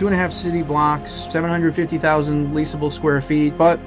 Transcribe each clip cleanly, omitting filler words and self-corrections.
2.5 city blocks, 750,000 leasable square feet, but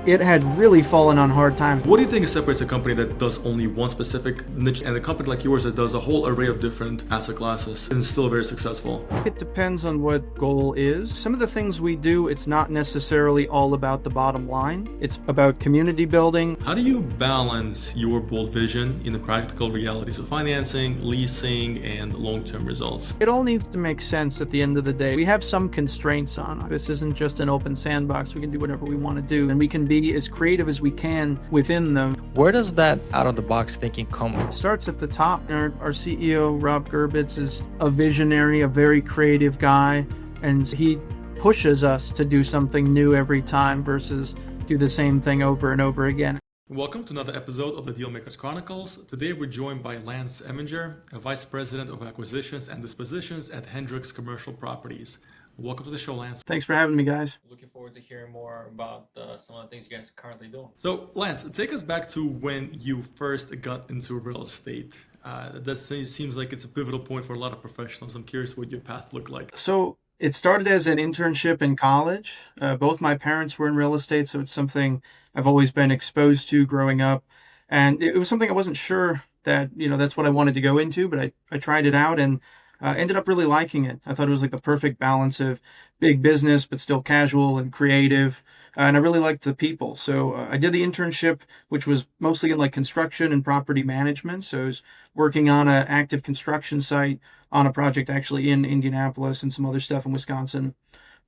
it had really fallen on hard times. What do you think separates a company that does only one specific niche and a company like yours that does a whole array of different asset classes and is still very successful? It depends on what goal is. Some of the things we do, it's not necessarily all about the bottom line. It's about community building. How do you balance your bold vision in the practical realities of financing, leasing, and long-term results? It all needs to make sense at the end of the day. We have some constraints on it. This isn't just an open sandbox. We can do whatever we want to do, and we can be as creative as we can within them. Where does that out-of-the-box thinking come? It starts at the top. Our CEO, Rob Gerbitz, is a visionary, a very creative guy, and he pushes us to do something new every time versus do the same thing over and over again. Welcome to another episode of the Dealmakers Chronicles. Today we're joined by Lance Evinger, a Vice President of Acquisitions and Dispositions at Hendrix Commercial Properties. Welcome to the show, Lance. Thanks for having me, guys. Looking forward to hearing more about some of the things you guys currently do. So, Lance, take us back to when you first got into real estate. That seems like it's a pivotal point for a lot of professionals. I'm curious what your path looked like. So it started as an internship in college. Both my parents were in real estate, so it's something I've always been exposed to growing up. And it was something I wasn't sure that, that's what I wanted to go into, but I tried it out and ended up really liking it. I thought it was like the perfect balance of big business, but still casual and creative. And I really liked the people. So I did the internship, which was mostly in like construction and property management. So I was working on an active construction site on a project actually in Indianapolis and some other stuff in Wisconsin.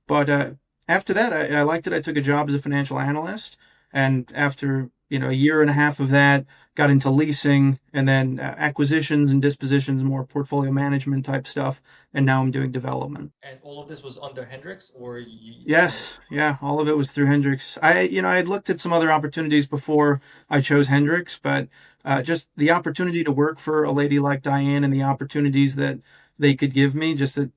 But after that, I liked it. I took a job as a financial analyst. And after, a year and a half of that, got into leasing and then acquisitions and dispositions, more portfolio management type stuff. And now I'm doing development. And all of this was under Hendrix, or? Yes. Yeah. All of it was through Hendrix. I had looked at some other opportunities before I chose Hendrix, but just the opportunity to work for a lady like Diane and the opportunities that they could give me, just that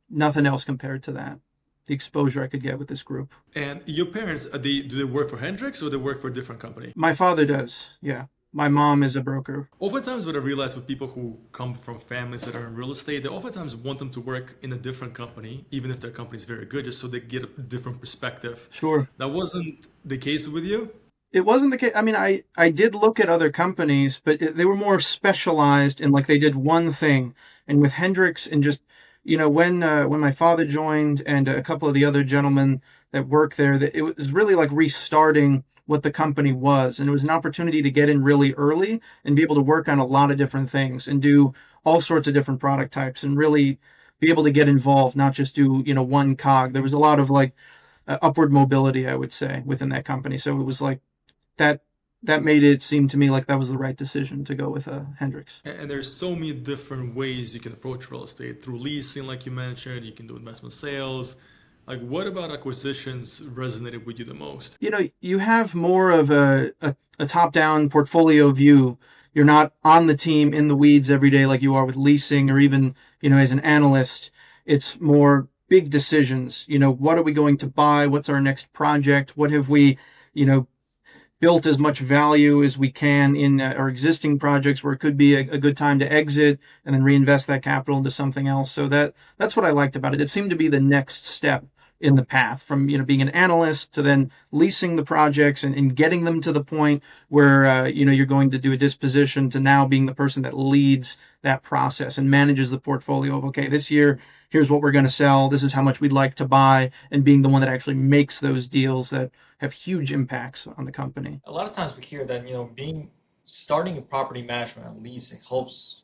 nothing else compared to that. The exposure I could get with this group. And your parents, do they work for Hendrix or they work for a different company? My father does, yeah. My mom is a broker. Oftentimes what I realize with people who come from families that are in real estate, they oftentimes want them to work in a different company, even if their company is very good, just so they get a different perspective. Sure. That wasn't the case with you? It wasn't the case. I mean, I did look at other companies, but they were more specialized in like they did one thing. And with Hendrix and just when my father joined and a couple of the other gentlemen that work there, that it was really like restarting what the company was. And it was an opportunity to get in really early and be able to work on a lot of different things and do all sorts of different product types and really be able to get involved, not just do, one cog. There was a lot of like upward mobility, I would say, within that company. So it was like that made it seem to me like that was the right decision to go with Hendrix. And there's so many different ways you can approach real estate. Through leasing, like you mentioned, you can do investment sales. Like, what about acquisitions resonated with you the most? You have more of a top-down portfolio view. You're not on the team in the weeds every day like you are with leasing or even, as an analyst. It's more big decisions. What are we going to buy? What's our next project? What have we, built as much value as we can in our existing projects where it could be a good time to exit and then reinvest that capital into something else. So that's what I liked about it. It seemed to be the next step in the path from, being an analyst to then leasing the projects and getting them to the point where, you're going to do a disposition to now being the person that leads that process and manages the portfolio of, okay, this year, here's what we're going to sell. This is how much we'd like to buy, and being the one that actually makes those deals that have huge impacts on the company. A lot of times we hear that, starting in property management and leasing helps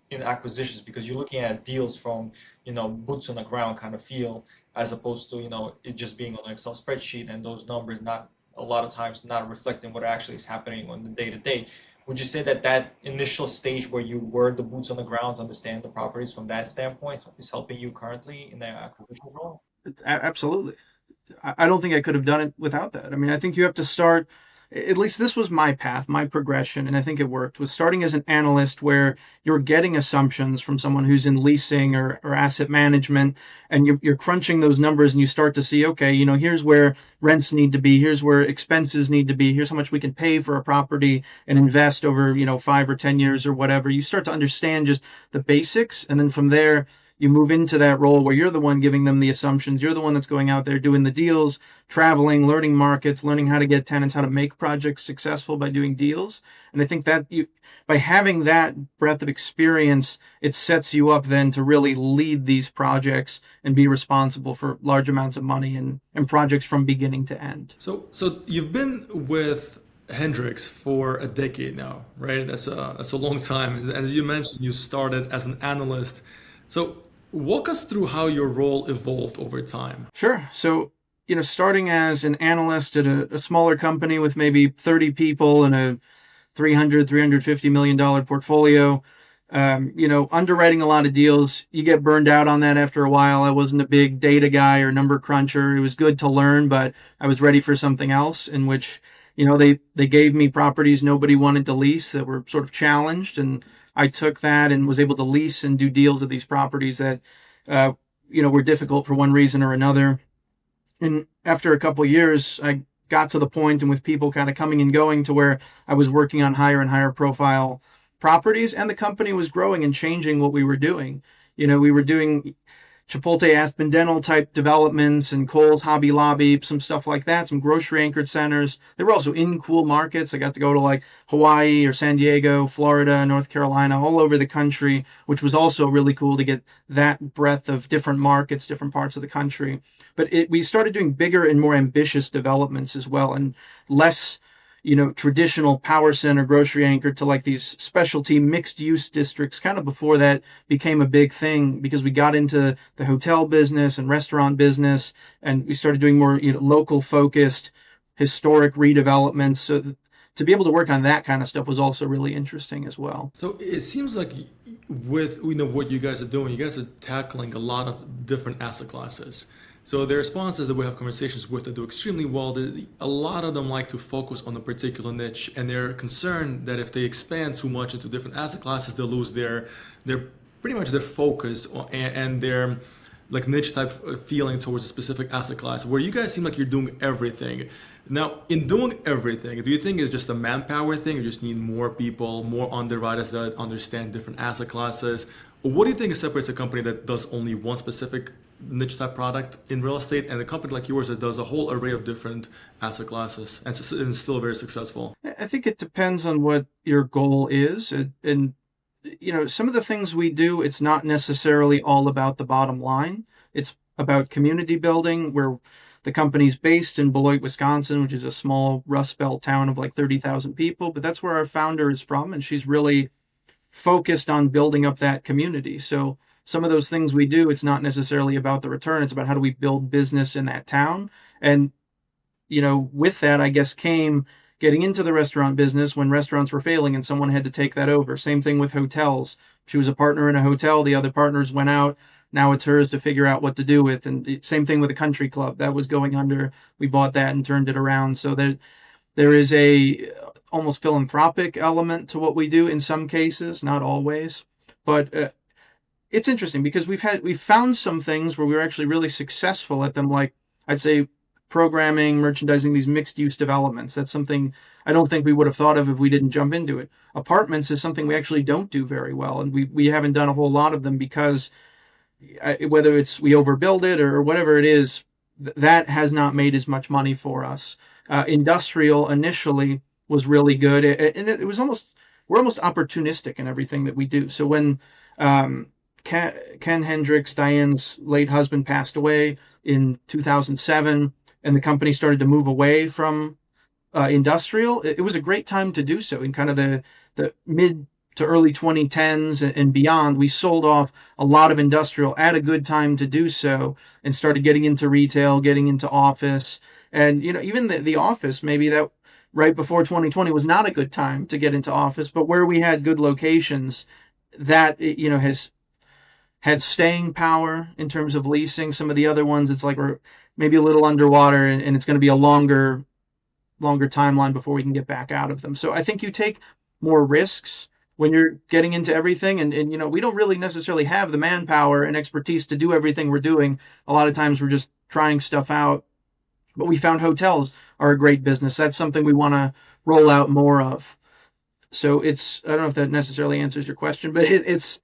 in acquisitions because you're looking at deals from, boots on the ground kind of feel, as opposed to, it just being on an Excel spreadsheet and those numbers not a lot of times not reflecting what actually is happening on the day-to-day. Would you say that initial stage where you were the boots on the ground, understand the properties from that standpoint is helping you currently in the acquisition role? Absolutely. I don't think I could have done it without that. I mean, I think you have to start, at least this was my path, my progression, and I think it worked, was starting as an analyst where you're getting assumptions from someone who's in leasing or asset management, and you're crunching those numbers and you start to see, okay, here's where rents need to be, here's where expenses need to be, here's how much we can pay for a property and invest over, 5 or 10 years or whatever. You start to understand just the basics, and then from there, you move into that role where you're the one giving them the assumptions. You're the one that's going out there doing the deals, traveling, learning markets, learning how to get tenants, how to make projects successful by doing deals. And I think that by having that breadth of experience, it sets you up then to really lead these projects and be responsible for large amounts of money and projects from beginning to end. So you've been with Hendrix for a decade now, right? That's a long time. And as you mentioned, you started as an analyst. So walk us through how your role evolved over time. Sure. So, starting as an analyst at a smaller company with maybe 30 people and a $350 million portfolio, underwriting a lot of deals, you get burned out on that after a while. I wasn't a big data guy or number cruncher. It was good to learn, but I was ready for something else in which, they gave me properties nobody wanted to lease that were sort of challenged. And I took that and was able to lease and do deals of these properties that, were difficult for one reason or another. And after a couple of years, I got to the point and with people kind of coming and going to where I was working on higher and higher profile properties, and the company was growing and changing what we were doing. We were doing Chipotle Aspen Dental type developments and Kohl's Hobby Lobby, some stuff like that, some grocery anchored centers. They were also in cool markets. I got to go to like Hawaii or San Diego, Florida, North Carolina, all over the country, which was also really cool to get that breadth of different markets, different parts of the country. But we started doing bigger and more ambitious developments as well, and less traditional power center grocery anchored to like these specialty mixed use districts kind of before that became a big thing, because we got into the hotel business and restaurant business, and we started doing more local focused historic redevelopments. So to be able to work on that kind of stuff was also really interesting as well. So it seems like with what you guys are doing, you guys are tackling a lot of different asset classes. So there are sponsors that we have conversations with that do extremely well. A lot of them like to focus on a particular niche, and they're concerned that if they expand too much into different asset classes, they'll lose their pretty much their focus and their like niche type feeling towards a specific asset class. Where you guys seem like you're doing everything. Now, in doing everything, do you think it's just a manpower thing? You just need more people, more underwriters that understand different asset classes? Or what do you think separates a company that does only one specific niche type product in real estate and a company like yours that does a whole array of different asset classes and is still very successful? I think it depends on what your goal is. And some of the things we do, it's not necessarily all about the bottom line. It's about community building, where the company's based in Beloit, Wisconsin, which is a small Rust Belt town of like 30,000 people. But that's where our founder is from, and she's really focused on building up that community. So some of those things we do, it's not necessarily about the return. It's about how do we build business in that town. And, with that, I guess, came getting into the restaurant business when restaurants were failing and someone had to take that over. Same thing with hotels. She was a partner in a hotel. The other partners went out. Now it's hers to figure out what to do with. And same thing with a country club that was going under. We bought that and turned it around. So there is a almost philanthropic element to what we do in some cases, not always. But it's interesting because we've found some things where we were actually really successful at them, like I'd say programming, merchandising, these mixed use developments. That's something I don't think we would have thought of if we didn't jump into it. Apartments is something we actually don't do very well, and we haven't done a whole lot of them because whether it's we overbuild it or whatever it is, that has not made as much money for us. Industrial initially was really good, and it was we're almost opportunistic in everything that we do. So when Ken Hendrix, Diane's late husband, passed away in 2007, and the company started to move away from industrial, it was a great time to do so. In kind of the mid to early 2010s and beyond, we sold off a lot of industrial at a good time to do so and started getting into retail, getting into office. And, even the office, maybe that right before 2020 was not a good time to get into office, but where we had good locations, that, has had staying power in terms of leasing. Some of the other ones, it's like we're maybe a little underwater and it's going to be a longer timeline before we can get back out of them. So I think you take more risks when you're getting into everything. And we don't really necessarily have the manpower and expertise to do everything we're doing. A lot of times we're just trying stuff out. But we found hotels are a great business. That's something we want to roll out more of. So I don't know if that necessarily answers your question, but it's,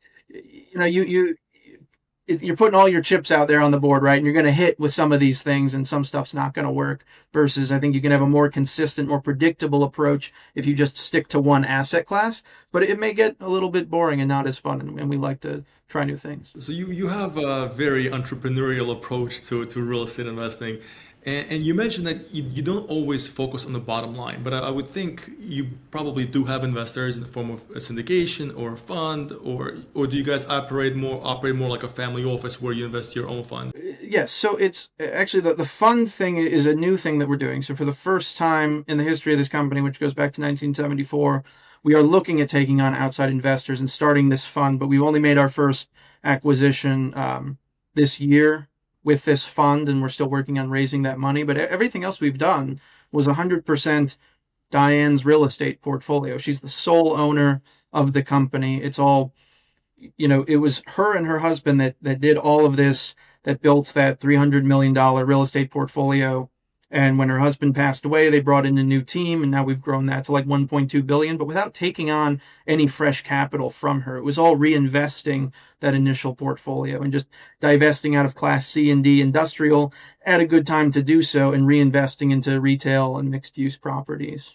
you're putting all your chips out there on the board, right? And you're going to hit with some of these things, and some stuff's not going to work. Versus, I think you can have a more consistent, more predictable approach if you just stick to one asset class. But it may get a little bit boring and not as fun, and we like to try new things. So you have a very entrepreneurial approach to real estate investing. And you mentioned that you don't always focus on the bottom line, but I would think you probably do have investors in the form of a syndication or a fund, or do you guys operate more like a family office where you invest your own fund? Yes, so it's actually the fund thing is a new thing that we're doing. So for the first time in the history of this company, which goes back to 1974, we are looking at taking on outside investors and starting this fund, but we've only made our first acquisition this year with this fund, and we're still working on raising that money. But everything else we've done was 100% Diane's real estate portfolio. She's the sole owner of the company. It's all, it was her and her husband that did all of this, that built that $300 million real estate portfolio. And when her husband passed away, they brought in a new team, and now we've grown that to like 1.2 billion, but without taking on any fresh capital from her. It was all reinvesting that initial portfolio and just divesting out of Class C and D industrial at a good time to do so, and reinvesting into retail and mixed use properties.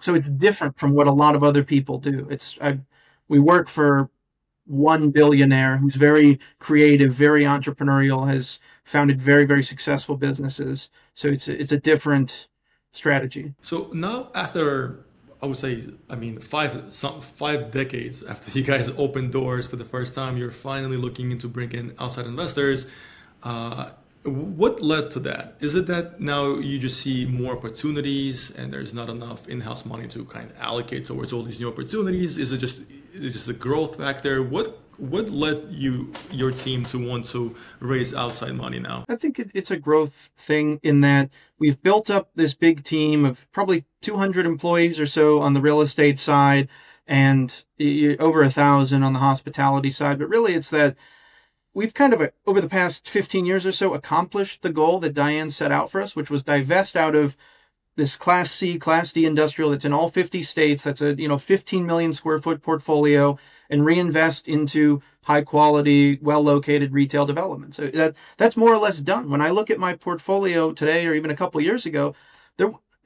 So it's different from what a lot of other people do. We work for one billionaire who's very creative, very entrepreneurial, has founded very, very successful businesses. So it's a different strategy. So now after, I would say, I mean, 5 decades after you guys opened doors for the first time, you're finally looking into bringing outside investors. What led to that? Is it that now you just see more opportunities and there's not enough in-house money to kind of allocate towards all these new opportunities? Is it just a growth factor? What led your team to want to raise outside money now? I think it's a growth thing in that we've built up this big team of probably 200 employees or so on the real estate side, and over 1,000 on the hospitality side. But really, it's that we've kind of, over the past 15 years or so, accomplished the goal that Diane set out for us, which was divest out of this Class C, Class D industrial that's in all 50 states. That's a 15 million square foot portfolio, and reinvest into high quality, well located retail development. So that's more or less done. When I look at my portfolio today, or even a couple of years ago,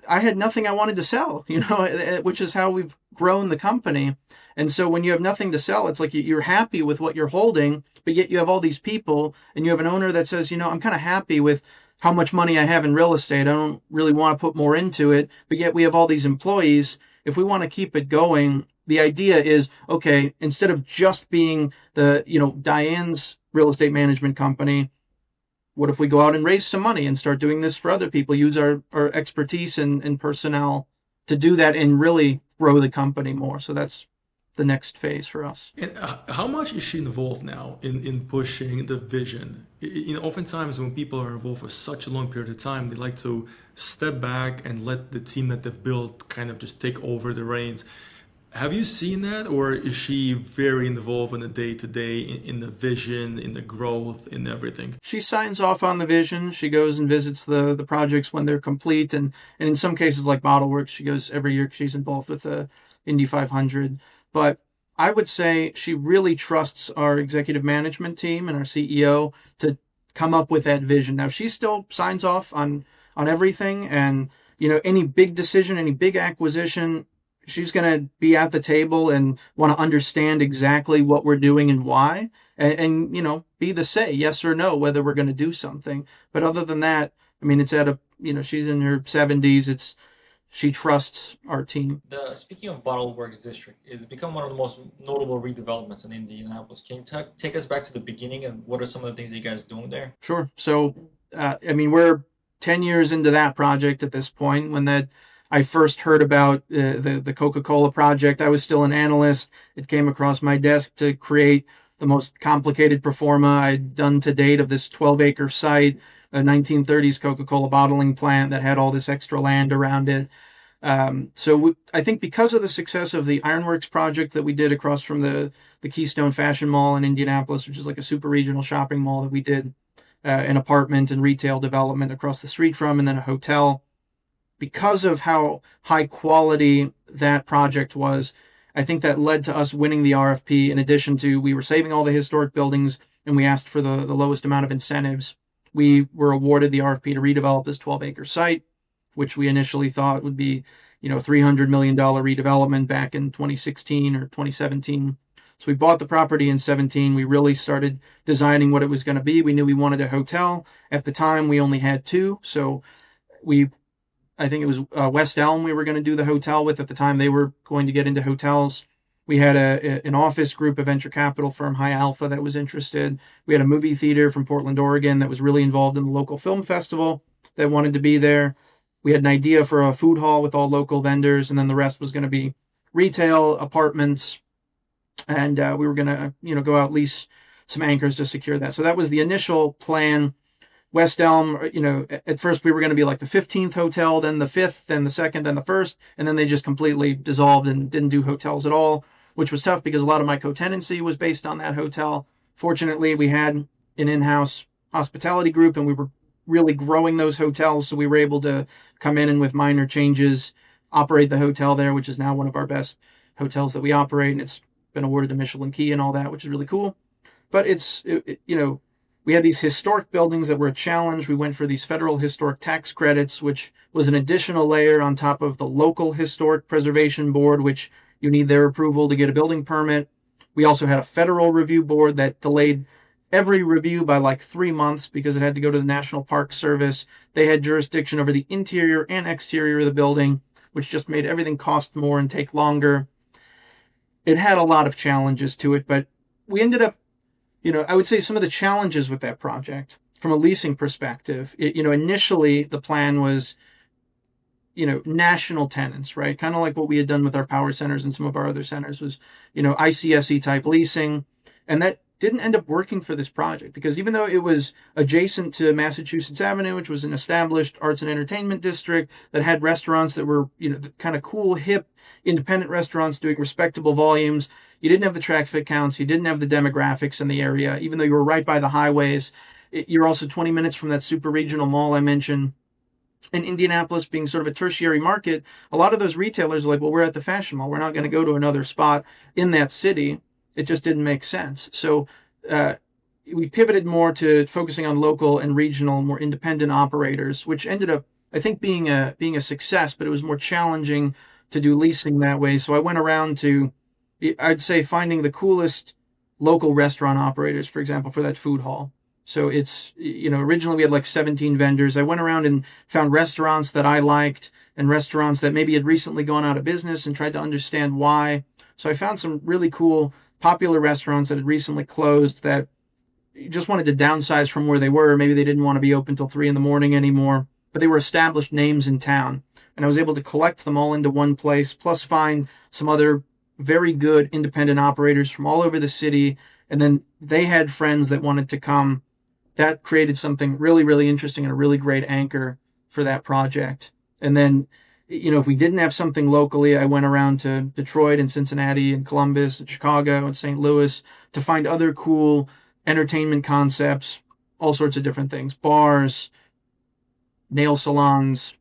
I had nothing I wanted to sell, which is how we've grown the company. And so when you have nothing to sell, it's like you're happy with what you're holding, but yet you have all these people, and you have an owner that says, I'm kind of happy with how much money I have in real estate. I don't really want to put more into it, but yet we have all these employees. If we want to keep it going, the idea is, okay, instead of just being the, Diane's real estate management company, what if we go out and raise some money and start doing this for other people, use our expertise and personnel to do that and really grow the company more? So that's the next phase for us. And how much is she involved now in pushing the vision? Oftentimes when people are involved for such a long period of time, they like to step back and let the team that they've built kind of just take over the reins. Have you seen that, or is she very involved in the day-to-day, in the vision, in the growth, in everything? She signs off on the vision. She goes and visits the projects when they're complete, and in some cases like Bottleworks, she goes every year. She's involved with the Indy 500. But I would say she really trusts our executive management team and our CEO to come up with that vision. Now, she still signs off on everything, and any big decision, any big acquisition, she's going to be at the table and want to understand exactly what we're doing and why, and be the say yes or no whether we're going to do something. But other than that, I mean, it's at she's in her 70s. She trusts our team. Speaking of Bottleworks District, it's become one of the most notable redevelopments in Indianapolis. Can you take us back to the beginning, and what are some of the things that you guys are doing there? Sure. So, we're 10 years into that project at this point. When I first heard about the Coca-Cola project, I was still an analyst. It came across my desk to create the most complicated pro forma I'd done to date of this 12-acre site, a 1930s Coca-Cola bottling plant that had all this extra land around it. I think because of the success of the Ironworks project that we did across from the Keystone Fashion Mall in Indianapolis, which is like a super regional shopping mall that we did an apartment and retail development across the street from, and then a hotel. Because of how high quality that project was, I think that led to us winning the RFP. In addition to, we were saving all the historic buildings and we asked for the lowest amount of incentives. We were awarded the RFP to redevelop this 12-acre site, which we initially thought would be, $300 million redevelopment back in 2016 or 2017. So we bought the property in 17. We really started designing what it was going to be. We knew we wanted a hotel. At the time, we only had two. So I think it was West Elm we were going to do the hotel with. At the time, they were going to get into hotels. We had an office group, a venture capital firm, High Alpha, that was interested. We had a movie theater from Portland, Oregon, that was really involved in the local film festival that wanted to be there. We had an idea for a food hall with all local vendors, and then the rest was going to be retail, apartments, and we were going to, go out lease some anchors to secure that. So that was the initial plan. West Elm, at first we were going to be like the 15th hotel, then the 5th, then the 2nd, then the 1st, and then they just completely dissolved and didn't do hotels at all, which was tough because a lot of my co-tenancy was based on that hotel. Fortunately, we had an in-house hospitality group, and we were really growing those hotels, so we were able to come in and with minor changes operate the hotel there, which is now one of our best hotels that we operate, and it's been awarded a Michelin Key and all that, which is really cool. But we had these historic buildings that were a challenge. We went for these federal historic tax credits, which was an additional layer on top of the local historic preservation board, which you need their approval to get a building permit. We also had a federal review board that delayed every review by like 3 months because it had to go to the National Park Service. They had jurisdiction over the interior and exterior of the building, which just made everything cost more and take longer. It had a lot of challenges to it, but we ended up, I would say some of the challenges with that project from a leasing perspective, initially the plan was, national tenants, right? Kind of like what we had done with our power centers and some of our other centers was, ICSC type leasing. And that didn't end up working for this project because even though it was adjacent to Massachusetts Avenue, which was an established arts and entertainment district that had restaurants that were, kind of cool, hip, independent restaurants doing respectable volumes, you didn't have the traffic counts, you didn't have the demographics in the area, even though you were right by the highways. You're also 20 minutes from that super regional mall I mentioned. In Indianapolis being sort of a tertiary market, a lot of those retailers are like, well, we're at the fashion mall. We're not going to go to another spot in that city. It just didn't make sense. So we pivoted more to focusing on local and regional, more independent operators, which ended up, I think, being a success, but it was more challenging to do leasing that way. So I went around to, I'd say, finding the coolest local restaurant operators, for example, for that food hall. So it's, originally we had like 17 vendors. I went around and found restaurants that I liked and restaurants that maybe had recently gone out of business and tried to understand why. So I found some really cool, popular restaurants that had recently closed that just wanted to downsize from where they were. Maybe they didn't want to be open till 3 a.m. anymore, but they were established names in town. And I was able to collect them all into one place, plus find some other very good independent operators from all over the city. And then they had friends that wanted to come. That created something really, really interesting and a really great anchor for that project. And then, if we didn't have something locally, I went around to Detroit and Cincinnati and Columbus and Chicago and St. Louis to find other cool entertainment concepts, all sorts of different things, bars, nail salons,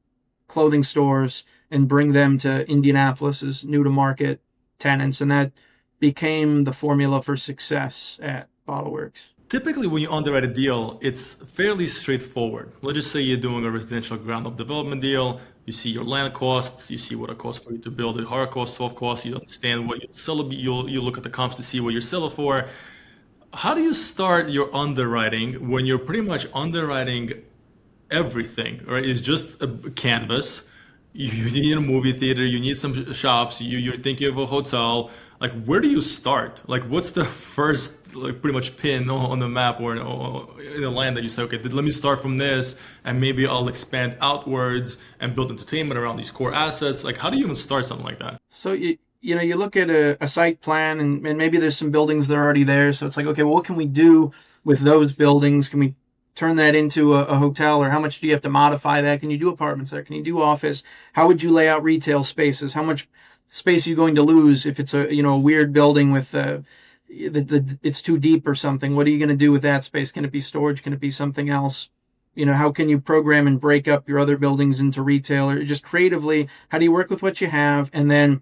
clothing stores, and bring them to Indianapolis as new to market tenants. And that became the formula for success at Bottleworks. Typically, when you underwrite a deal, it's fairly straightforward. Let's just say you're doing a residential ground-up development deal. You see your land costs, you see what it costs for you to build it, hard costs, soft costs. You understand what you sell it. You look at the comps to see what you sell it for. How do you start your underwriting when you're pretty much underwriting everything, right? It's just a canvas. You need a movie theater, you need some shops, you're thinking of a hotel. Like, where do you start? Like, what's the first, like, pretty much pin on the map or in the land that you say, okay, let me start from this, and maybe I'll expand outwards and build entertainment around these core assets. Like, how do you even start something like that? So you look at a site plan and maybe there's some buildings that are already there. So it's like, okay, well, what can we do with those buildings? Can we turn that into a hotel, or how much do you have to modify that? Can you do apartments there? Can you do office? How would you lay out retail spaces? How much space are you going to lose if it's a weird building with it's too deep or something? What are you going to do with that space? Can it be storage? Can it be something else? How can you program and break up your other buildings into retail, or just creatively, how do you work with what you have? And then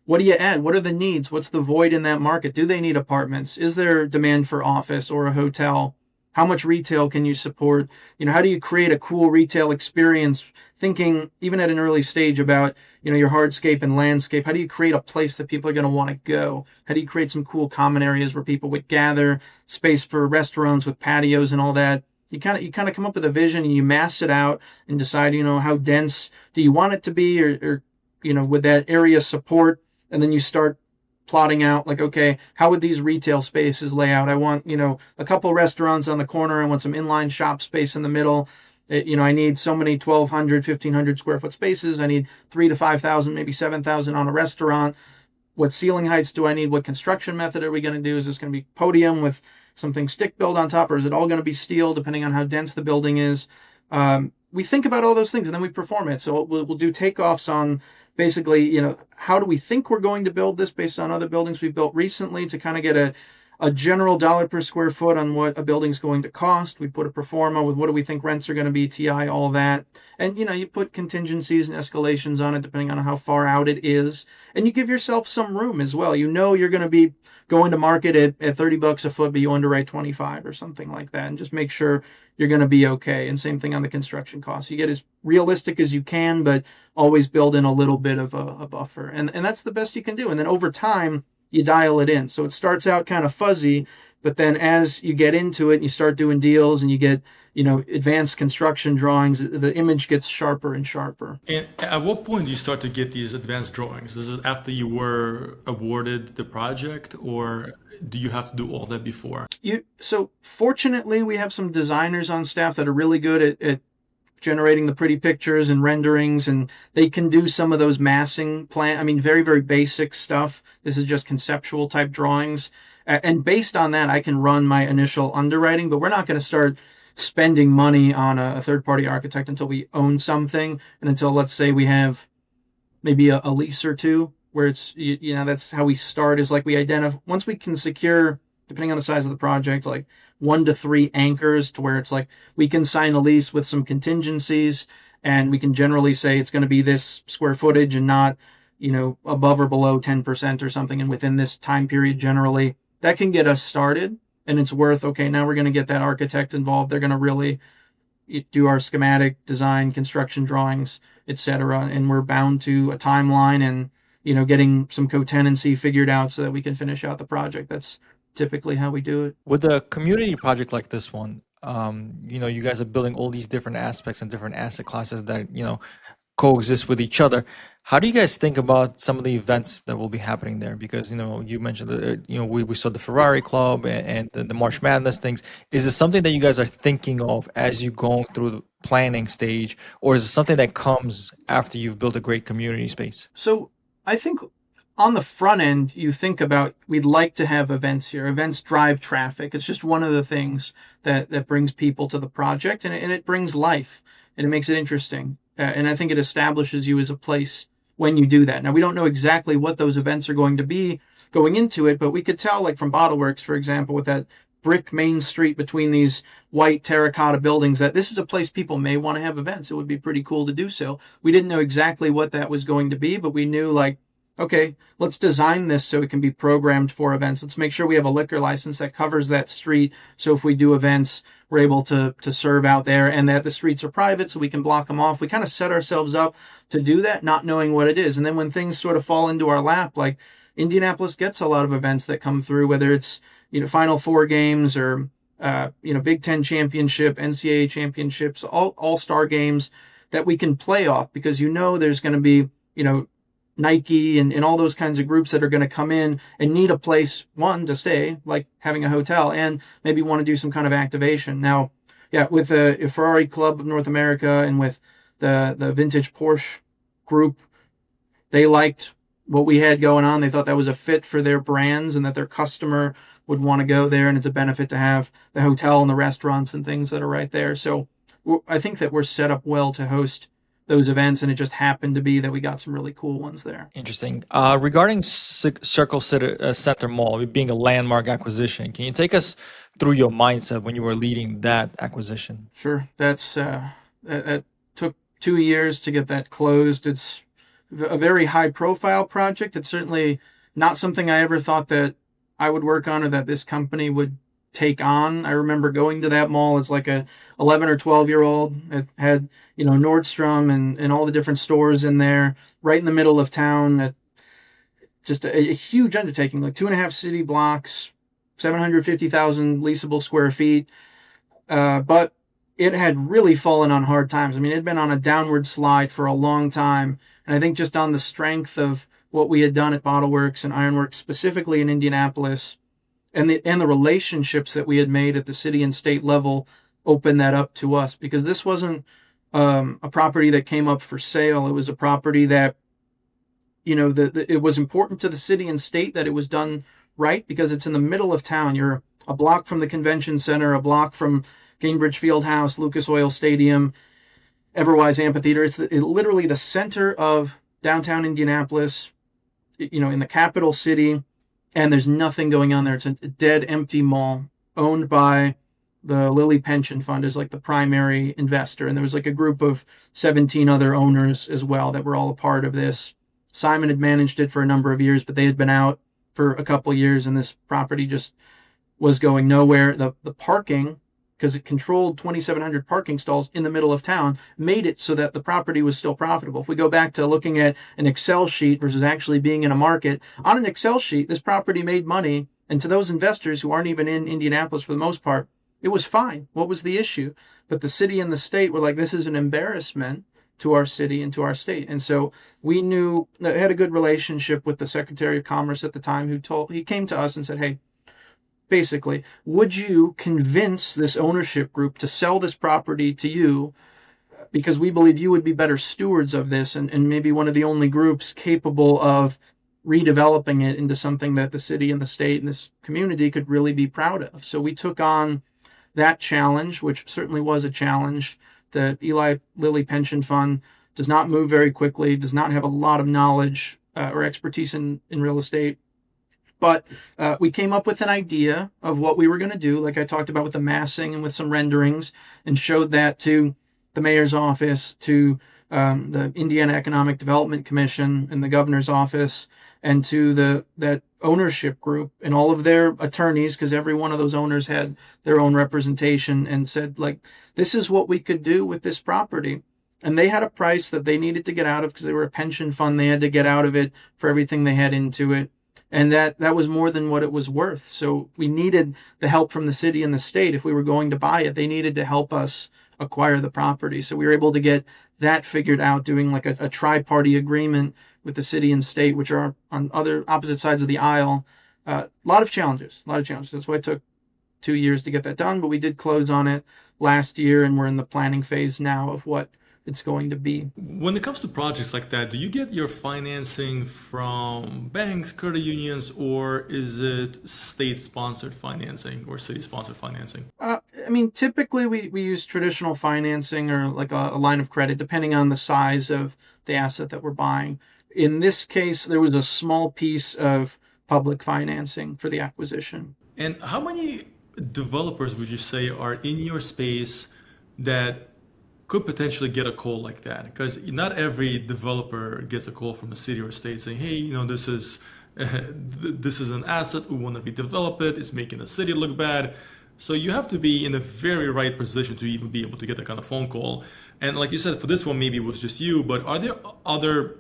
what do you add? What are the needs? What's the void in that market? Do they need apartments? Is there demand for office or a hotel? How much retail can you support? How do you create a cool retail experience? Thinking even at an early stage about, your hardscape and landscape. How do you create a place that people are going to want to go? How do you create some cool common areas where people would gather, space for restaurants with patios and all that? You kind of come up with a vision and you mass it out and decide, how dense do you want it to be, or would that area support? And then you start plotting out like, okay, how would these retail spaces lay out? I want, a couple restaurants on the corner. I want some inline shop space in the middle. I need so many 1,200, 1,500 square foot spaces. I need 3 to 5,000, maybe 7,000 on a restaurant. What ceiling heights do I need? What construction method are we going to do? Is this going to be podium with something stick built on top, or is it all going to be steel, depending on how dense the building is? We think about all those things and then we perform it. So we'll do takeoffs on basically, how do we think we're going to build this based on other buildings we've built recently to kind of get a general dollar per square foot on what a building's going to cost. We put a pro forma with what do we think rents are going to be, TI, all that. And, you put contingencies and escalations on it depending on how far out it is. And you give yourself some room as well. You're going to be going to market at $30 a foot, but you underwrite 25 or something like that. And just make sure you're going to be okay. And same thing on the construction costs. You get as realistic as you can, but always build in a little bit of a buffer. And that's the best you can do. And then over time, you dial it in. So it starts out kind of fuzzy, but then as you get into it and you start doing deals and you get, advanced construction drawings, the image gets sharper and sharper. And at what point do you start to get these advanced drawings? Is it after you were awarded the project, or do you have to do all that before? So fortunately, we have some designers on staff that are really good at generating the pretty pictures and renderings, and they can do some of those massing very, very basic stuff. This is just conceptual type drawings. And based on that, I can run my initial underwriting, but we're not going to start spending money on a third-party architect until we own something, and until, let's say, we have maybe a lease or two, where it's, that's how we start, is like we identify, once we can secure, depending on the size of the project, like 1 to 3 anchors to where it's like we can sign a lease with some contingencies and we can generally say it's going to be this square footage and not, above or below 10% or something, and within this time period generally. That can get us started, and it's worth, okay, now we're going to get that architect involved. They're going to really do our schematic design, construction drawings, etc. And we're bound to a timeline and, getting some co-tenancy figured out so that we can finish out the project. That's typically how we do it. With a community project like this one, you guys are building all these different aspects and different asset classes that, coexist with each other. How do you guys think about some of the events that will be happening there? Because, you mentioned that, we saw the Ferrari Club and the March Madness things. Is it something that you guys are thinking of as you go through the planning stage, or is it something that comes after you've built a great community space? So I think on the front end, you think about, we'd like to have events here. Events drive traffic. It's just one of the things that brings people to the project, and it brings life, and it makes it interesting. And I think it establishes you as a place when you do that. Now, we don't know exactly what those events are going to be going into it, but we could tell, like from Bottleworks, for example, with that brick main street between these white terracotta buildings, that this is a place people may want to have events. It would be pretty cool to do so. We didn't know exactly what that was going to be, but we knew, like, okay, let's design this so it can be programmed for events. Let's make sure we have a liquor license that covers that street. So if we do events, we're able to serve out there, and that the streets are private so we can block them off. We kind of set ourselves up to do that, not knowing what it is. And then when things sort of fall into our lap, like Indianapolis gets a lot of events that come through, whether it's, Final Four games or, Big Ten championship, NCAA championships, all-star games that we can play off, because there's going to be, Nike and all those kinds of groups that are going to come in and need a place, one, to stay, like having a hotel, and maybe want to do some kind of activation. Now, yeah, with the Ferrari Club of North America and with the Vintage Porsche group, they liked what we had going on. They thought that was a fit for their brands and that their customer would want to go there, and it's a benefit to have the hotel and the restaurants and things that are right there. So I think that we're set up well to host those events, and it just happened to be that we got some really cool ones there. Interesting. Regarding Circle Center Mall being a landmark acquisition, can you take us through your mindset when you were leading that acquisition? Sure. That took 2 years to get that closed. It a very high profile project. It's certainly not something I ever thought that I would work on or that this company would take on. I remember going to that mall as like a 11 or 12-year old. It had, Nordstrom and all the different stores in there, right in the middle of town. Just a huge undertaking, like 2.5 city blocks, 750,000 leasable square feet. But it had really fallen on hard times. I mean, it had been on a downward slide for a long time. And I think just on the strength of what we had done at Bottleworks and Ironworks, specifically in Indianapolis, and the relationships that we had made at the city and state level, opened that up to us, because this wasn't a property that came up for sale. It was a property that, it was important to the city and state that it was done right, because it's in the middle of town. You're a block from the convention center, a block from Gainbridge Fieldhouse, Lucas Oil Stadium, Everwise Amphitheater. It's literally the center of downtown Indianapolis, in the capital city, and there's nothing going on there. It's a dead, empty mall owned by the Lilly Pension Fund as like the primary investor, and there was like a group of 17 other owners as well that were all a part of this. Simon had managed it for a number of years, but they had been out for a couple years, and this property just was going nowhere. The parking, because it controlled 2,700 parking stalls in the middle of town, made it so that the property was still profitable. If we go back to looking at an Excel sheet versus actually being in a market, on an Excel sheet, this property made money, and to those investors who aren't even in Indianapolis for the most part, it was fine. What was the issue? But the city and the state were like, this is an embarrassment to our city and to our state. And so we knew, had a good relationship with the Secretary of Commerce at the time, he came to us and said, hey, basically, would you convince this ownership group to sell this property to you, because we believe you would be better stewards of this, and maybe one of the only groups capable of redeveloping it into something that the city and the state and this community could really be proud of. So we took on that challenge, which certainly was a challenge. The Eli Lilly Pension Fund does not move very quickly, does not have a lot of knowledge or expertise in real estate. But we came up with an idea of what we were going to do, like I talked about with the massing and with some renderings, and showed that to the mayor's office, to the Indiana Economic Development Commission and the governor's office, and to that ownership group and all of their attorneys, because every one of those owners had their own representation, and said, like, this is what we could do with this property. And they had a price that they needed to get out of, because they were a pension fund. They had to get out of it for everything they had into it. And that was more than what it was worth. So we needed the help from the city and the state. If we were going to buy it, they needed to help us acquire the property. So we were able to get that figured out, doing like a tri-party agreement with the city and state, which are on other opposite sides of the aisle. A lot of challenges. That's why it took 2 years to get that done. But we did close on it last year, and we're in the planning phase now of what it's going to be. When it comes to projects like that, do you get your financing from banks, credit unions, or is it state-sponsored financing or city-sponsored financing? Typically we use traditional financing or like a line of credit, depending on the size of the asset that we're buying. In this case, there was a small piece of public financing for the acquisition. And how many developers would you say are in your space that could potentially get a call like that? Because not every developer gets a call from a city or state saying, hey, this is an asset, we want to redevelop it, it's making the city look bad. So you have to be in a very right position to even be able to get that kind of phone call. And like you said, for this one, maybe it was just you, but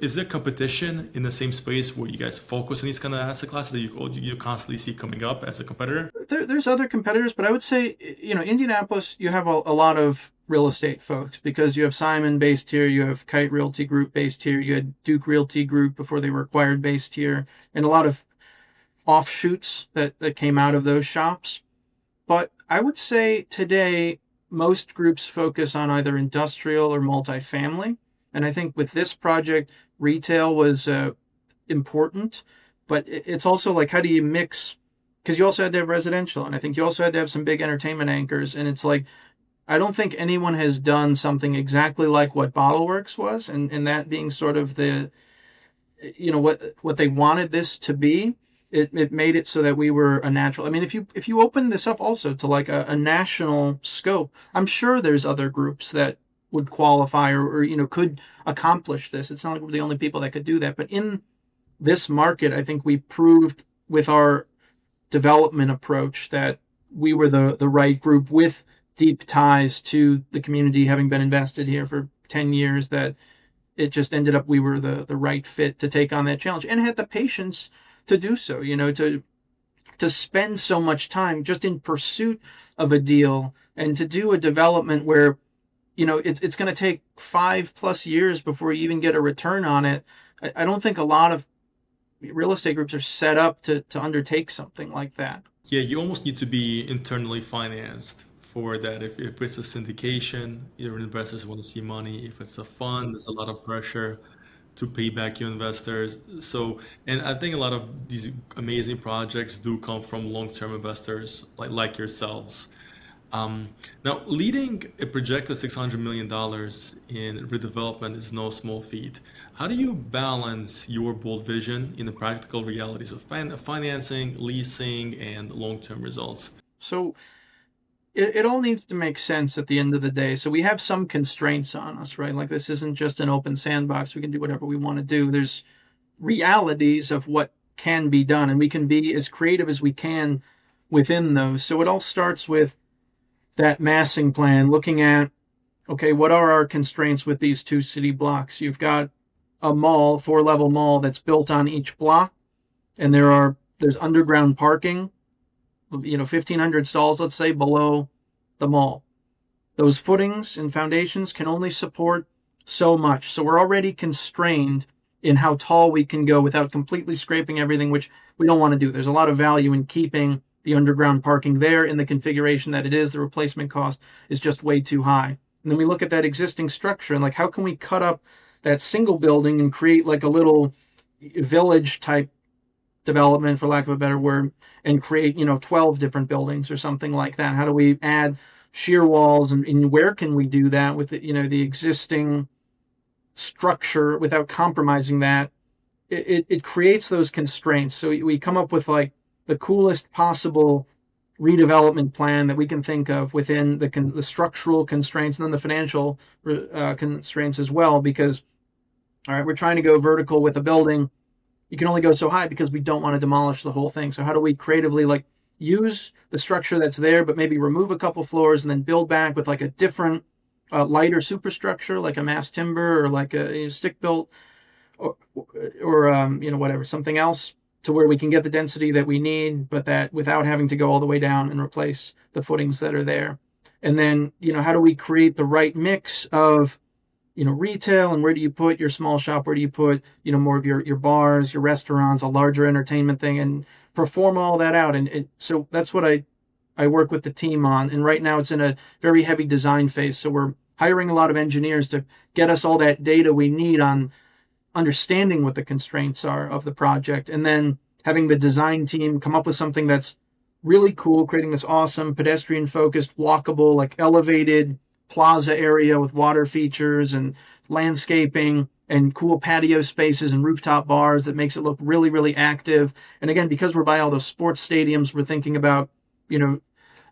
is there competition in the same space where you guys focus on these kind of asset classes that you constantly see coming up as a competitor? There's other competitors, but I would say, Indianapolis, you have a lot of real estate folks, because you have Simon based here, you have Kite Realty Group based here, you had Duke Realty Group before they were acquired based here, and a lot of offshoots that came out of those shops. But I would say today, most groups focus on either industrial or multifamily. And I think with this project, retail was important, but it's also like, how do you mix? Because you also had to have residential, and I think you also had to have some big entertainment anchors. And it's like, I don't think anyone has done something exactly like what Bottleworks was, and that being sort of the, what they wanted this to be. It made it so that we were a natural. I mean, if you open this up also to like a national scope, I'm sure there's other groups that would qualify or could accomplish this. It's not like we're the only people that could do that. But in this market, I think we proved with our development approach that we were the right group with deep ties to the community, having been invested here for 10 years, that it just ended up we were the right fit to take on that challenge and had the patience to do so, to spend so much time just in pursuit of a deal and to do a development where it's going to take 5+ years before you even get a return on it. I don't think a lot of real estate groups are set up to undertake something like that. Yeah, you almost need to be internally financed for that. If it's a syndication, your investors want to see money. If it's a fund, there's a lot of pressure to pay back your investors. So, and I think a lot of these amazing projects do come from long-term investors like yourselves. Now, leading a projected $600 million in redevelopment is no small feat. How do you balance your bold vision in the practical realities of financing, leasing, and long-term results? So it all needs to make sense at the end of the day. So we have some constraints on us, right? Like this isn't just an open sandbox. We can do whatever we want to do. There's realities of what can be done, and we can be as creative as we can within those. So it all starts with that massing plan, looking at, okay, what are our constraints with these two city blocks? You've got a mall, 4-level mall that's built on each block, and there's underground parking, 1,500 stalls, let's say, below the mall. Those footings and foundations can only support so much. So we're already constrained in how tall we can go without completely scraping everything, which we don't want to do. There's a lot of value in keeping the underground parking there in the configuration that it is. The replacement cost is just way too high. And then we look at that existing structure and like, how can we cut up that single building and create like a little village type development, for lack of a better word, and create 12 different buildings or something like that? How do we add shear walls, and where can we do that with the existing structure without compromising that? It creates those constraints. So we come up with like the coolest possible redevelopment plan that we can think of within the structural constraints and then the financial constraints as well. Because, all right, we're trying to go vertical with a building. You can only go so high because we don't want to demolish the whole thing. So how do we creatively like use the structure that's there, but maybe remove a couple floors and then build back with like a different lighter superstructure, like a mass timber or like a stick built or whatever, something else, to where we can get the density that we need, but that without having to go all the way down and replace the footings that are there. And then, how do we create the right mix of, retail, and where do you put your small shop? Where do you put, more of your bars, your restaurants, a larger entertainment thing, and perform all that out. And so that's what I work with the team on. And right now it's in a very heavy design phase. So we're hiring a lot of engineers to get us all that data we need on understanding what the constraints are of the project, and then having the design team come up with something that's really cool, creating this awesome pedestrian focused, walkable, like elevated plaza area with water features and landscaping and cool patio spaces and rooftop bars that makes it look really, really active. And again, because we're by all those sports stadiums, we're thinking about,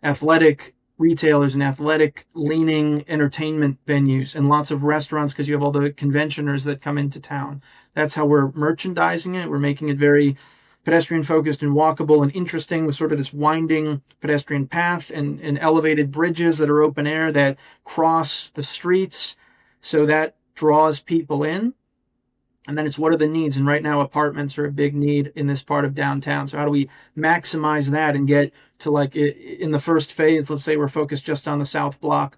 athletic retailers and athletic leaning entertainment venues and lots of restaurants, because you have all the conventioners that come into town. That's how we're merchandising it. We're making it very pedestrian focused and walkable and interesting, with sort of this winding pedestrian path and elevated bridges that are open air that cross the streets. So that draws people in. And then it's, what are the needs? And right now apartments are a big need in this part of downtown. So how do we maximize that and get to, like, in the first phase, let's say we're focused just on the South Block.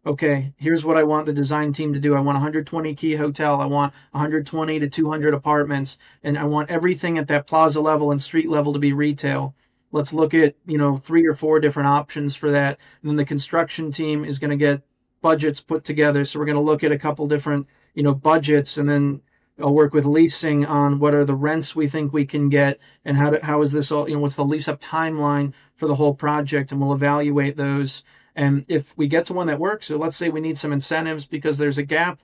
Okay, here's what I want the design team to do. I want 120 key hotel. I want 120 to 200 apartments. And I want everything at that plaza level and street level to be retail. Let's look at, 3 or 4 different options for that. And then the construction team is going to get budgets put together. So we're going to look at a couple different, budgets, and then I'll work with leasing on what are the rents we think we can get, and how is this all, what's the lease up timeline for the whole project, and we'll evaluate those. And if we get to one that works, so let's say we need some incentives because there's a gap.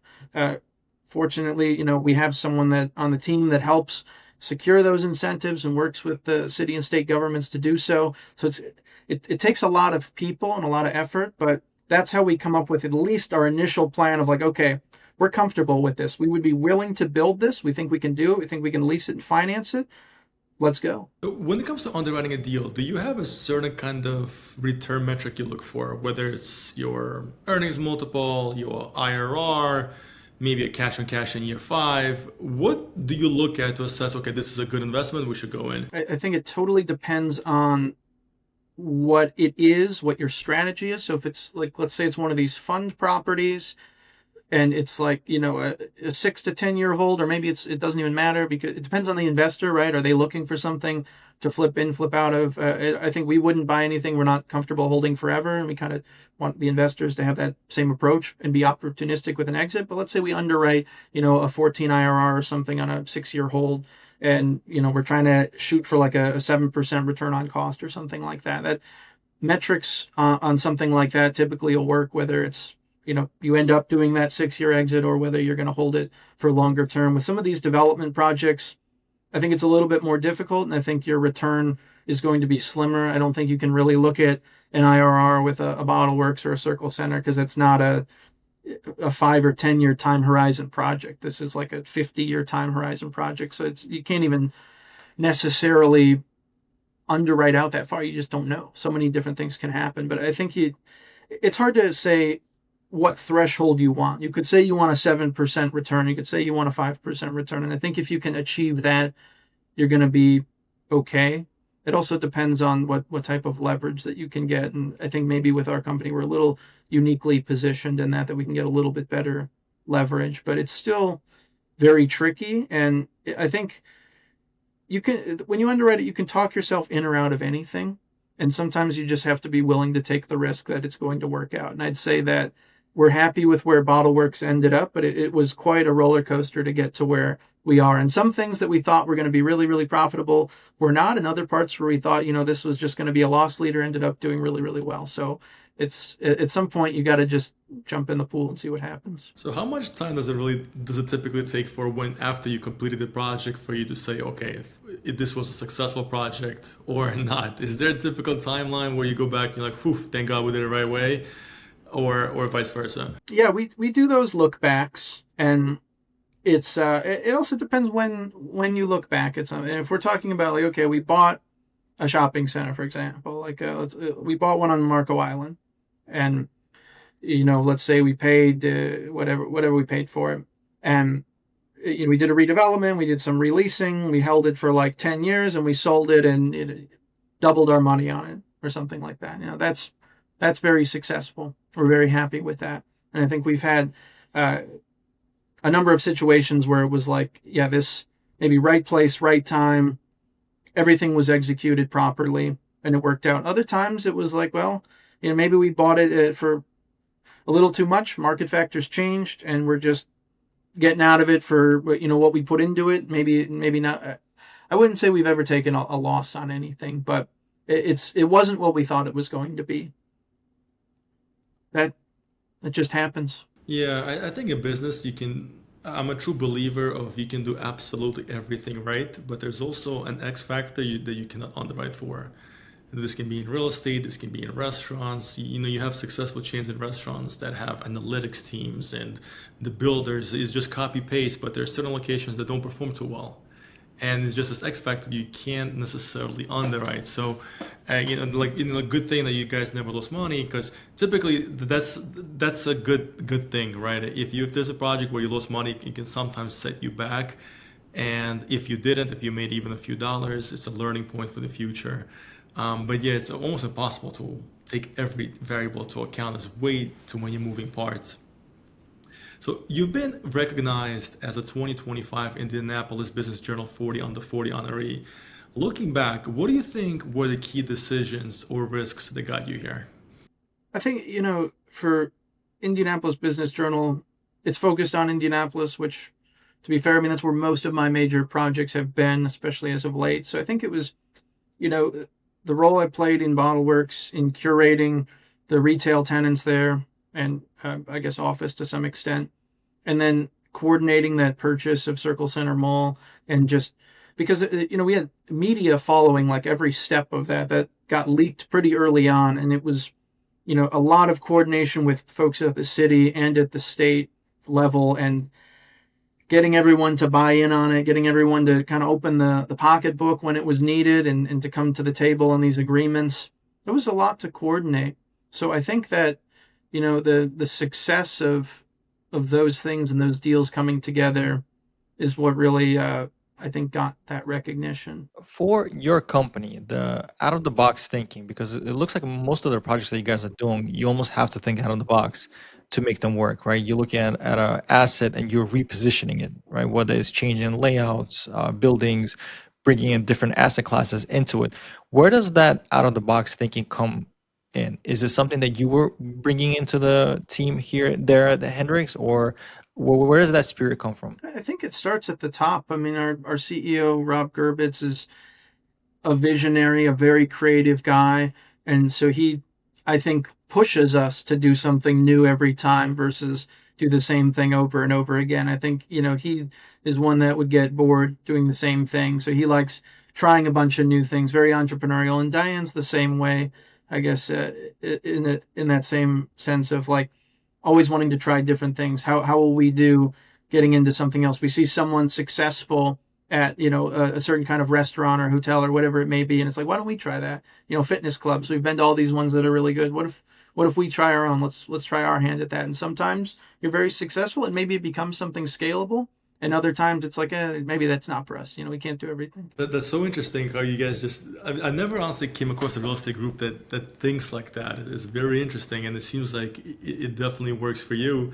Fortunately, we have someone that on the team that helps secure those incentives and works with the city and state governments to do so. So it takes a lot of people and a lot of effort, but that's how we come up with at least our initial plan of like, okay, we're comfortable with this. We would be willing to build this. We think we can do it. We think we can lease it and finance it. Let's go. When it comes to underwriting a deal, do you have a certain kind of return metric you look for? Whether it's your earnings multiple, your IRR, maybe a cash on cash in year 5. What do you look at to assess, okay, this is a good investment, we should go in? I think it totally depends on what it is, what your strategy is. So if it's like, let's say it's one of these fund properties, and it's like, a 6 to 10 year hold, or maybe it doesn't even matter because it depends on the investor, right? Are they looking for something to flip in, flip out of? I think we wouldn't buy anything we're not comfortable holding forever, and we kind of want the investors to have that same approach and be opportunistic with an exit. But let's say we underwrite, a 14 IRR or something on a 6 year hold, and we're trying to shoot for like a 7% return on cost or something like that. That metrics on something like that typically will work, whether it's you end up doing that 6 year exit or whether you're going to hold it for longer term. With some of these development projects, I think it's a little bit more difficult, and I think your return is going to be slimmer. I don't think you can really look at an IRR with a Bottleworks or a Circle Center because it's not a 5 or 10 year time horizon project. This is like a 50-year time horizon project. So you can't even necessarily underwrite out that far. You just don't know. So many different things can happen. But I think it's hard to say what threshold you want. You could say you want a 7% return. You could say you want a 5% return. And I think if you can achieve that, you're going to be okay. It also depends on what type of leverage that you can get. And I think maybe with our company, we're a little uniquely positioned in that we can get a little bit better leverage, but it's still very tricky. And I think when you underwrite it, you can talk yourself in or out of anything. And sometimes you just have to be willing to take the risk that it's going to work out. And I'd say that we're happy with where Bottleworks ended up, but it was quite a roller coaster to get to where we are. And some things that we thought were going to be really, really profitable were not. And other parts where we thought, this was just going to be a loss leader ended up doing really, really well. So it's at some point you got to just jump in the pool and see what happens. So how much time does it typically take for after you completed the project for you to say, okay, if this was a successful project or not? Is there a typical timeline where you go back and you're like, phew, thank God we did it the right way? Or vice versa? Yeah, we do those look backs, and it's it also depends when you look back at something. If we're talking about like, okay, we bought a shopping center, for example, like we bought one on Marco Island, and let's say we paid whatever we paid for it, and we did a redevelopment, we did some releasing, we held it for like 10 years, and we sold it, and it doubled our money on it or something like that. That's very successful. We're very happy with that. And I think we've had a number of situations where it was like, yeah, this maybe right place, right time, everything was executed properly and it worked out. Other times it was like, well, maybe we bought it for a little too much. Market factors changed and we're just getting out of it for, what we put into it. Maybe not. I wouldn't say we've ever taken a loss on anything, but it wasn't what we thought it was going to be. That just happens. Yeah, I think in business I'm a true believer of you can do absolutely everything right, but there's also an X factor that you cannot underwrite for. This can be in real estate, this can be in restaurants. You have successful chains in restaurants that have analytics teams, and the builders is just copy paste, but there are certain locations that don't perform too well. And it's just this X factor you can't necessarily underwrite. So, a good thing that you guys never lose money, because typically that's a good thing, right? If there's a project where you lose money, it can sometimes set you back. And if you made even a few dollars, it's a learning point for the future. But yeah, it's almost impossible to take every variable into account. There's way too many moving parts. So you've been recognized as a 2025 Indianapolis Business Journal 40 Under 40 honoree. Looking back, what do you think were the key decisions or risks that got you here? I think, for Indianapolis Business Journal, it's focused on Indianapolis, which, to be fair, that's where most of my major projects have been, especially as of late. So I think it was, the role I played in Bottleworks in curating the retail tenants there, and I guess office to some extent, and then coordinating that purchase of Circle Center Mall, and just because we had media following like every step of that got leaked pretty early on, and it was a lot of coordination with folks at the city and at the state level, and getting everyone to buy in on it, getting everyone to kind of open the pocketbook when it was needed, and to come to the table on these agreements. There was a lot to coordinate. So I think that, the success of those things and those deals coming together is what really, I think, got that recognition. For your company, the out of the box thinking, because it looks like most of the projects that you guys are doing, you almost have to think out of the box to make them work, right? You're looking at an asset and you're repositioning it, right? Whether it's changing layouts, buildings, bringing in different asset classes into it. Where does that out of the box thinking come in? Is it something that you were bringing into the team here, there at the Hendrix, or where does that spirit come from? I think it starts at the top. I mean, our CEO, Rob Gerbitz, is a visionary, a very creative guy. And so he, I think, pushes us to do something new every time versus do the same thing over and over again. I think, he is one that would get bored doing the same thing. So he likes trying a bunch of new things, very entrepreneurial. And Diane's the same way, I guess, in that same sense of like always wanting to try different things. How will we do getting into something else? We see someone successful at a certain kind of restaurant or hotel or whatever it may be, and it's like, why don't we try that? Fitness clubs, we've been to all these ones that are really good. What if we try our own? Let's try our hand at that. And sometimes you're very successful and maybe it becomes something scalable, and other times it's like, maybe that's not for us. We can't do everything. That's so interesting how you guys just. I never honestly came across a real estate group that thinks like that. It's very interesting, and it seems like it definitely works for you.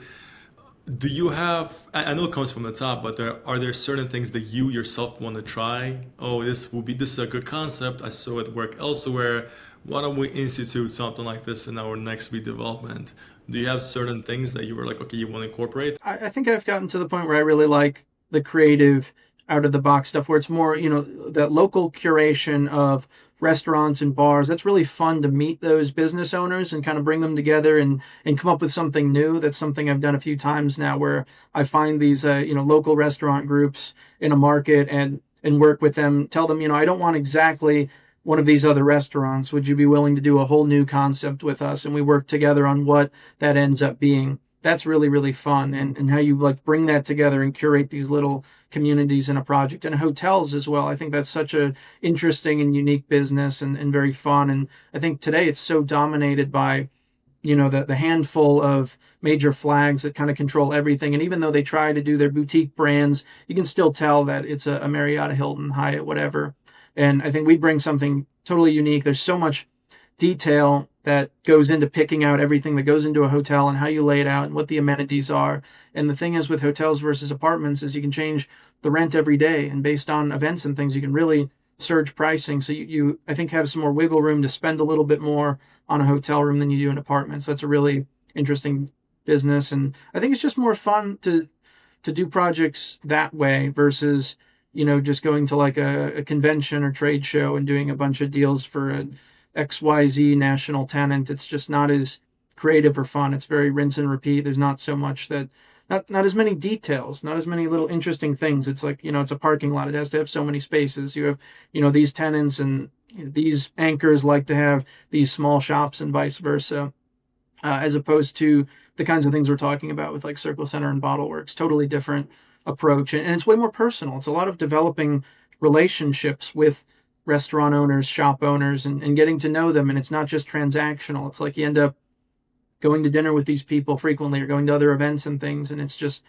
Do you have? I know it comes from the top, but are there certain things that you yourself want to try? Oh, this is a good concept. I saw it work elsewhere. Why don't we institute something like this in our next redevelopment? Do you have certain things that you were like, okay, you want to incorporate? I think I've gotten to the point where I really like the creative out of the box stuff where it's more, that local curation of restaurants and bars. That's really fun to meet those business owners and kind of bring them together and come up with something new. That's something I've done a few times now where I find these, local restaurant groups in a market and work with them, tell them, I don't want exactly one of these other restaurants. Would you be willing to do a whole new concept with us? And we work together on what that ends up being. That's really, really fun. And how you like bring that together and curate these little communities in a project. And hotels as well. I think that's such a interesting and unique business and very fun. And I think today it's so dominated by, the handful of major flags that kind of control everything. And even though they try to do their boutique brands, you can still tell that it's a Marriott, a Hilton, Hyatt, whatever. And I think we bring something totally unique. There's so much detail that goes into picking out everything that goes into a hotel and how you lay it out and what the amenities are. And the thing is with hotels versus apartments is you can change the rent every day, and based on events and things, you can really surge pricing. So you I think have some more wiggle room to spend a little bit more on a hotel room than you do in apartments. That's a really interesting business. And I think it's just more fun to do projects that way versus just going to like a convention or trade show and doing a bunch of deals for an XYZ national tenant. It's just not as creative or fun. It's very rinse and repeat. There's not so much not as many details, not as many little interesting things. It's like, it's a parking lot. It has to have so many spaces. You have, these tenants and these anchors like to have these small shops and vice versa, as opposed to the kinds of things we're talking about with like Circle Center and Bottleworks. Totally different approach, and it's way more personal. It's a lot of developing relationships with restaurant owners, shop owners, and getting to know them. And it's not just transactional. It's like you end up going to dinner with these people frequently or going to other events and things. And it's just,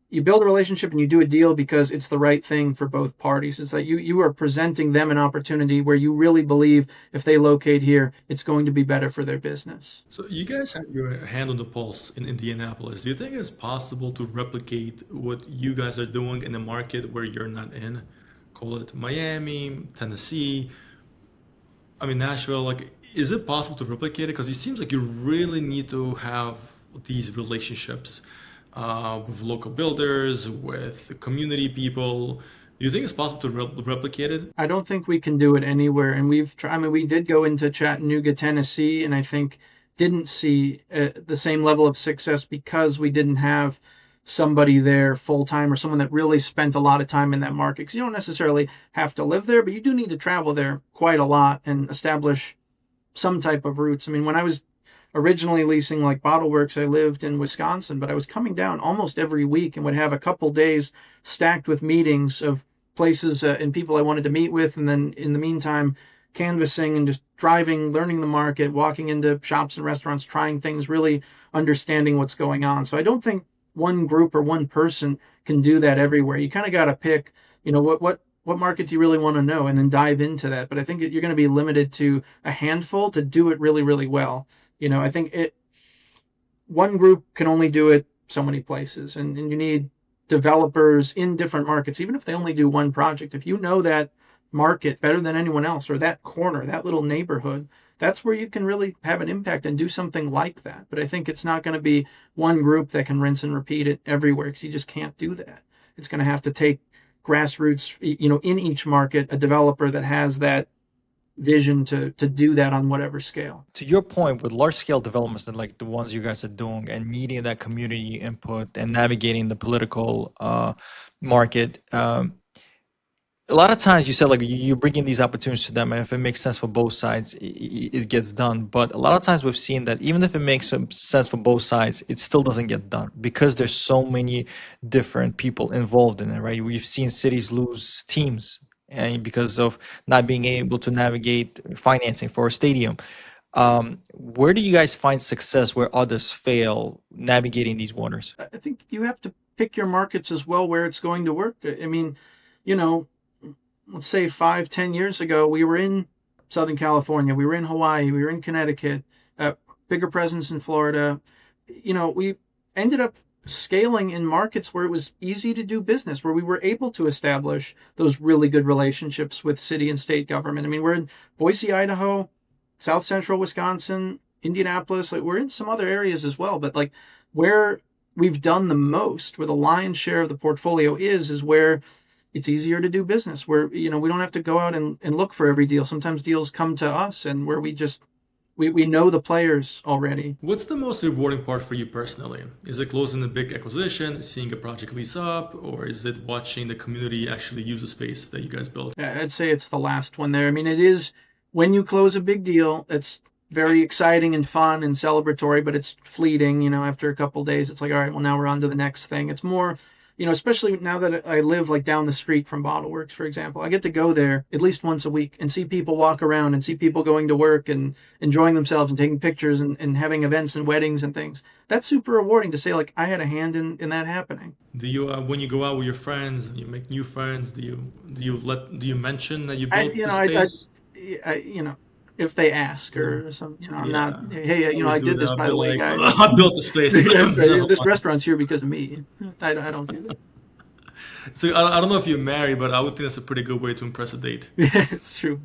you build a relationship and you do a deal because it's the right thing for both parties. It's like you are presenting them an opportunity where you really believe if they locate here, it's going to be better for their business. So you guys have your hand on the pulse in Indianapolis. Do you think it's possible to replicate what you guys are doing in a market where you're not in? Call it Miami, Tennessee, Nashville. Like, is it possible to replicate it? Because it seems like you really need to have these relationships with local builders, with community people. Do you think it's possible to replicate it? I don't think we can do it anywhere. And we've tried. We did go into Chattanooga, Tennessee, and I think didn't see the same level of success because we didn't have somebody there full time or someone that really spent a lot of time in that market. Because you don't necessarily have to live there, but you do need to travel there quite a lot and establish some type of roots. I mean, when I was originally leasing like Bottleworks, I lived in Wisconsin, but I was coming down almost every week and would have a couple days stacked with meetings of places and people I wanted to meet with. And then in the meantime, canvassing and just driving, learning the market, walking into shops and restaurants, trying things, really understanding what's going on. So I don't think one group or one person can do that everywhere. You kind of got to pick, what market do you really want to know and then dive into that. But I think you're going to be limited to a handful to do it really, really well. I think one group can only do it so many places, and you need developers in different markets, even if they only do one project. If you know that market better than anyone else, or that corner, that little neighborhood, that's where you can really have an impact and do something like that. But I think it's not going to be one group that can rinse and repeat it everywhere, because you just can't do that. It's going to have to take grassroots, in each market, a developer that has that vision to do that on whatever scale. To your point, with large scale developments that like the ones you guys are doing and needing that community input and navigating the political market, a lot of times you said like you bring in these opportunities to them, and if it makes sense for both sides, it gets done. But a lot of times we've seen that even if it makes sense for both sides, it still doesn't get done because there's so many different people involved in it, right? We've seen cities lose teams and because of not being able to navigate financing for a stadium. Where do you guys find success where others fail navigating these waters? I think you have to pick your markets as well where it's going to work. I mean, let's say 5-10 years ago, we were in Southern California, we were in Hawaii, we were in Connecticut, bigger presence in Florida. We ended up scaling in markets where it was easy to do business, where we were able to establish those really good relationships with city and state government. I mean, we're in Boise, Idaho, South Central Wisconsin, Indianapolis. Like, we're in some other areas as well, but like where we've done the most, where the lion's share of the portfolio is where it's easier to do business, where we don't have to go out and look for every deal. Sometimes deals come to us, and where we know the players already. What's the most rewarding part for you personally? Is it closing a big acquisition, seeing a project lease up, or is it watching the community actually use the space that you guys built? I'd say it's the last one there. I mean, it is when you close a big deal, it's very exciting and fun and celebratory, but it's fleeting. After a couple of days, it's like, all right, well, now we're on to the next thing. It's more, especially now that I live like down the street from Bottleworks, for example, I get to go there at least once a week and see people walk around and see people going to work and enjoying themselves and taking pictures and having events and weddings and things. That's super rewarding to say, like, I had a hand in that happening. Do you, when you go out with your friends and you make new friends, do you mention that you built the space? If they ask or something, I'm not, hey, I did this, by the way, guys. I built the space. This restaurant's here because of me. I don't do that. So I don't know if you're married, but I would think that's a pretty good way to impress a date. Yeah, it's true.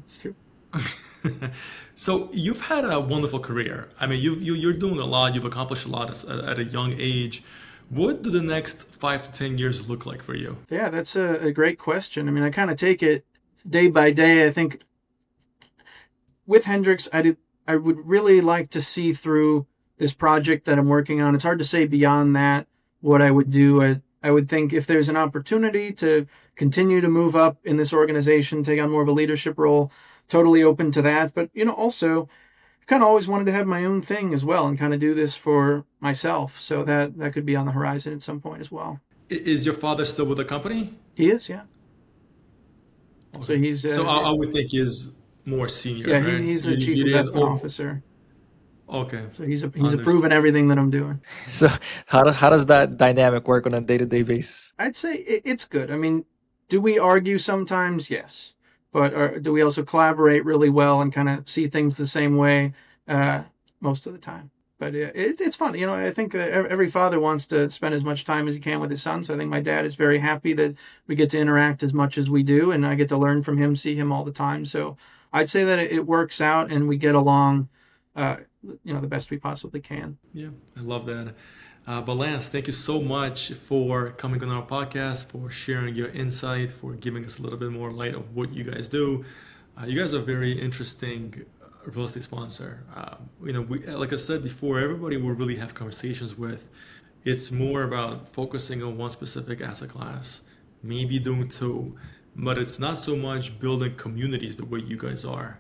So you've had a wonderful career. I mean, you're doing a lot. You've accomplished a lot at a young age. What do the next 5 to 10 years look like for you? Yeah, that's a great question. I mean, I kind of take it day by day. I think with Hendrix, I would really like to see through this project that I'm working on. It's hard to say beyond that what I would do. I would think if there's an opportunity to continue to move up in this organization, take on more of a leadership role, totally open to that. But, also kind of always wanted to have my own thing as well and kind of do this for myself. So that could be on the horizon at some point as well. Is your father still with the company? He is, yeah. Okay. So he's... I would think he's more senior, yeah, right? He's the chief investment officer. Okay. So he's approving everything that I'm doing. So how does that dynamic work on a day-to-day basis? I'd say it's good. I mean, do we argue sometimes? Yes. But do we also collaborate really well and kind of see things the same way most of the time? But it's fun. I think that every father wants to spend as much time as he can with his son. So I think my dad is very happy that we get to interact as much as we do, and I get to learn from him, see him all the time. So I'd say that it works out and we get along, the best we possibly can. Yeah, I love that. But Lance, thank you so much for coming on our podcast, for sharing your insight, for giving us a little bit more light of what you guys do. You guys are very interesting real estate sponsor. We, like I said before, everybody will really have conversations with. It's more about focusing on one specific asset class, maybe doing two, but it's not so much building communities the way you guys are.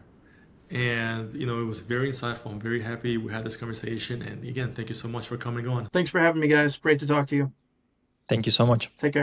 And it was very insightful. I'm very happy we had this conversation. And again, thank you so much for coming on. Thanks for having me, guys. Great to talk to you. Thank you so much. Take care.